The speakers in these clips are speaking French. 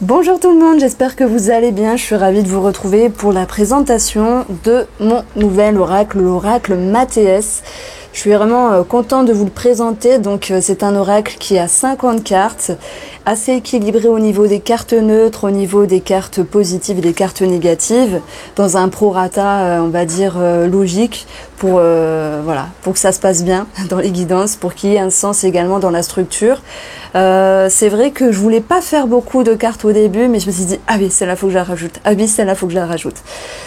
Bonjour tout le monde, j'espère que vous allez bien. Je suis ravie de vous retrouver pour la présentation de mon nouvel oracle, l'oracle Mathéès. Je suis vraiment contente de vous le présenter. Donc c'est un oracle qui a 50 cartes, assez équilibré au niveau des cartes neutres, au niveau des cartes positives et des cartes négatives, dans un prorata, on va dire, logique, pour que ça se passe bien dans les guidances, pour qu'il y ait un sens également dans la structure. C'est vrai que je voulais pas faire beaucoup de cartes au début, mais je me suis dit ah oui, celle-là faut que je la rajoute, ah oui, celle-là faut que je la rajoute.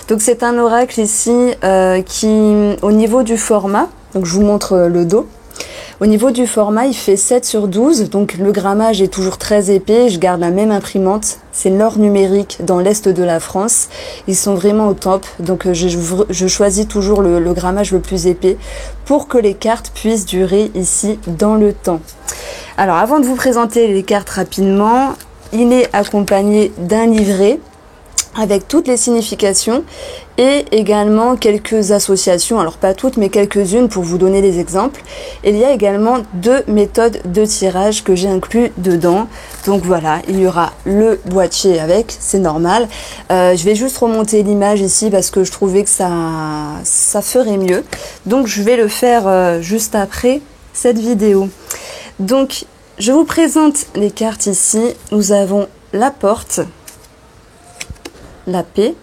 Donc c'est un oracle ici qui, au niveau du format, donc je vous montre le dos. Au niveau du format, il fait 7/12, donc le grammage est toujours très épais. Je garde la même imprimante, c'est l'or numérique dans l'est de la France. Ils sont vraiment au top, donc je choisis toujours le grammage le plus épais pour que les cartes puissent durer ici dans le temps. Alors avant de vous présenter les cartes rapidement, il est accompagné d'un livret avec toutes les significations et également quelques associations, alors pas toutes mais quelques-unes pour vous donner des exemples. Il y a également 2 méthodes de tirage que j'ai inclus dedans. Donc voilà, il y aura le boîtier avec, c'est normal. Je vais juste remonter l'image ici parce que je trouvais que ça ferait mieux. Donc je vais le faire juste après cette vidéo. Donc je vous présente les cartes ici. Nous avons la porte, la paix.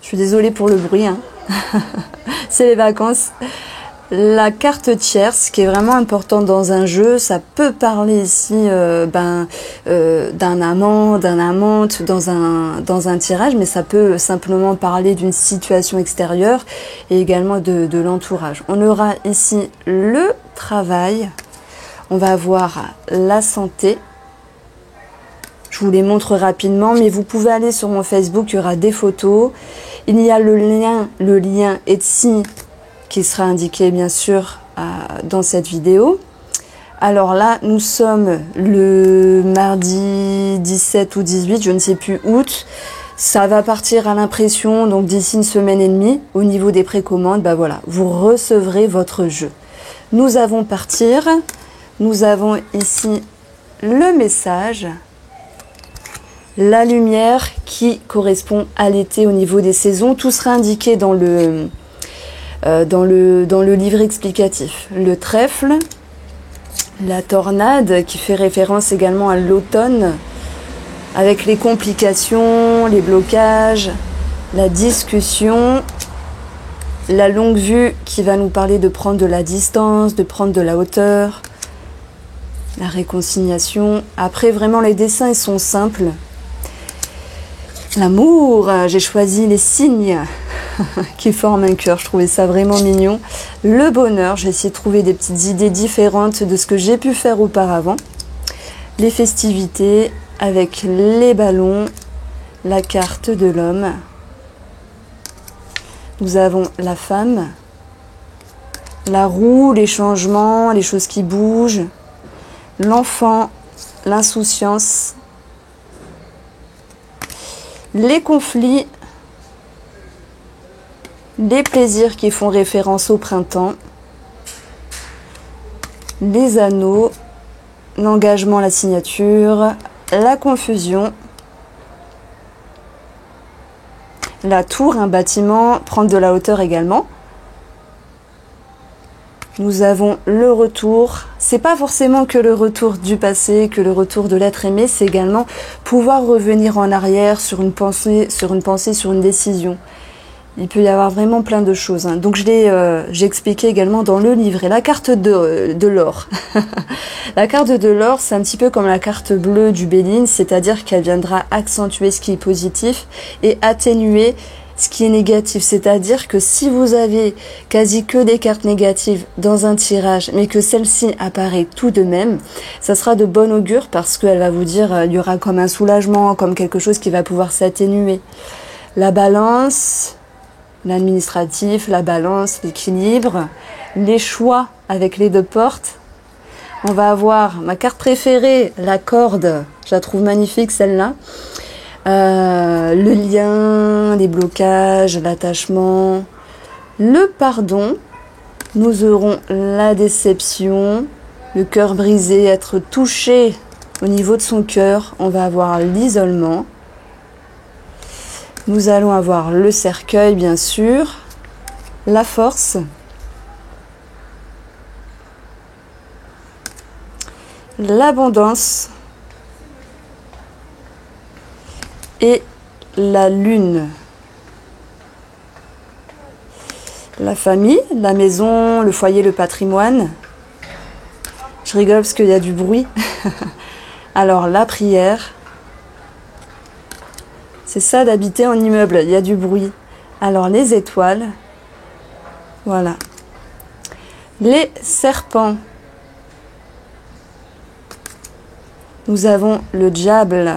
Je suis désolée pour le bruit, hein. C'est les vacances. La carte tierce, qui est vraiment importante dans un jeu, ça peut parler ici d'un amant, d'un amante dans un tirage, mais ça peut simplement parler d'une situation extérieure et également de l'entourage. On aura ici le travail, on va avoir la santé. Je vous les montre rapidement, mais vous pouvez aller sur mon Facebook, il y aura des photos. Il y a le lien Etsy qui sera indiqué bien sûr dans cette vidéo. Alors là, nous sommes le mardi 17 ou 18, je ne sais plus, août. Ça va partir à l'impression, donc d'ici une semaine et demie, au niveau des précommandes, bah voilà, vous recevrez votre jeu. Nous avons partir, nous avons ici le message. La lumière qui correspond à l'été au niveau des saisons. Tout sera indiqué dans le livre explicatif. Le trèfle, la tornade qui fait référence également à l'automne avec les complications, les blocages, la discussion, la longue vue qui va nous parler de prendre de la distance, de prendre de la hauteur, la réconciliation. Après vraiment les dessins ils sont simples. L'amour, j'ai choisi les signes qui forment un cœur, je trouvais ça vraiment mignon. Le bonheur, j'ai essayé de trouver des petites idées différentes de ce que j'ai pu faire auparavant. Les festivités avec les ballons, la carte de l'homme. Nous avons la femme, la roue, les changements, les choses qui bougent, l'enfant, l'insouciance, les conflits, les plaisirs qui font référence au printemps, les anneaux, l'engagement, la signature, la confusion, la tour, un bâtiment, prendre de la hauteur également. Nous avons le retour. C'est pas forcément que le retour du passé, que le retour de l'être aimé, c'est également pouvoir revenir en arrière sur une pensée, sur une décision. Il peut y avoir vraiment plein de choses, hein. Donc j'ai expliqué également dans le livret la carte de l'or. La carte de l'or, c'est un petit peu comme la carte bleue du Béline, c'est-à-dire qu'elle viendra accentuer ce qui est positif et atténuer ce qui est négatif. C'est-à-dire que si vous avez quasi que des cartes négatives dans un tirage, mais que celle-ci apparaît tout de même, ça sera de bon augure parce qu'elle va vous dire il y aura comme un soulagement, comme quelque chose qui va pouvoir s'atténuer. La balance, l'administratif, la balance, l'équilibre, les choix avec les 2 portes. On va avoir ma carte préférée, la corde. Je la trouve magnifique celle-là. Le lien, les blocages, l'attachement, le pardon. Nous aurons la déception, le cœur brisé, être touché Au niveau de son cœur, on va avoir l'isolement. Nous allons avoir le cercueil, bien sûr, la force, l'abondance et la lune. La famille, la maison, le foyer, le patrimoine. Je rigole parce qu'il y a du bruit. Alors, la prière. C'est ça d'habiter en immeuble, il y a du bruit. Alors, les étoiles. Voilà. Les serpents. Nous avons le diable.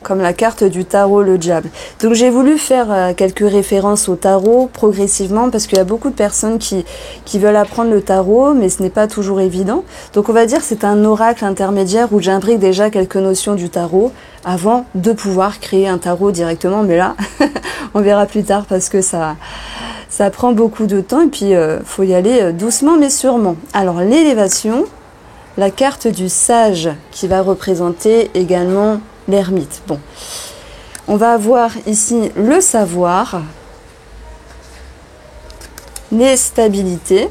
Comme la carte du tarot, le diable. Donc j'ai voulu faire quelques références au tarot progressivement parce qu'il y a beaucoup de personnes qui veulent apprendre le tarot, mais ce n'est pas toujours évident. Donc on va dire que c'est un oracle intermédiaire où j'imbrique déjà quelques notions du tarot avant de pouvoir créer un tarot directement. Mais là, on verra plus tard parce que ça prend beaucoup de temps et puis faut y aller doucement mais sûrement. Alors l'élévation, la carte du sage qui va représenter également l'ermite. Bon, on va avoir ici le savoir, les stabilités,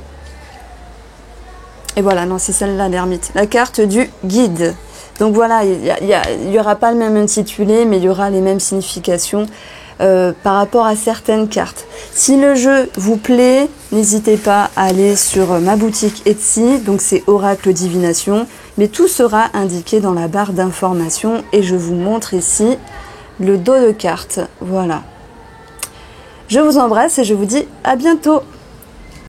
et voilà, non, c'est celle-là, l'ermite. La carte du guide. Donc voilà, il y aura pas le même intitulé, mais il y aura les mêmes significations par rapport à certaines cartes. Si le jeu vous plaît, n'hésitez pas à aller sur ma boutique Etsy, donc c'est Oracle Divination, mais tout sera indiqué dans la barre d'information et je vous montre ici le dos de carte. Voilà. Je vous embrasse et je vous dis à bientôt.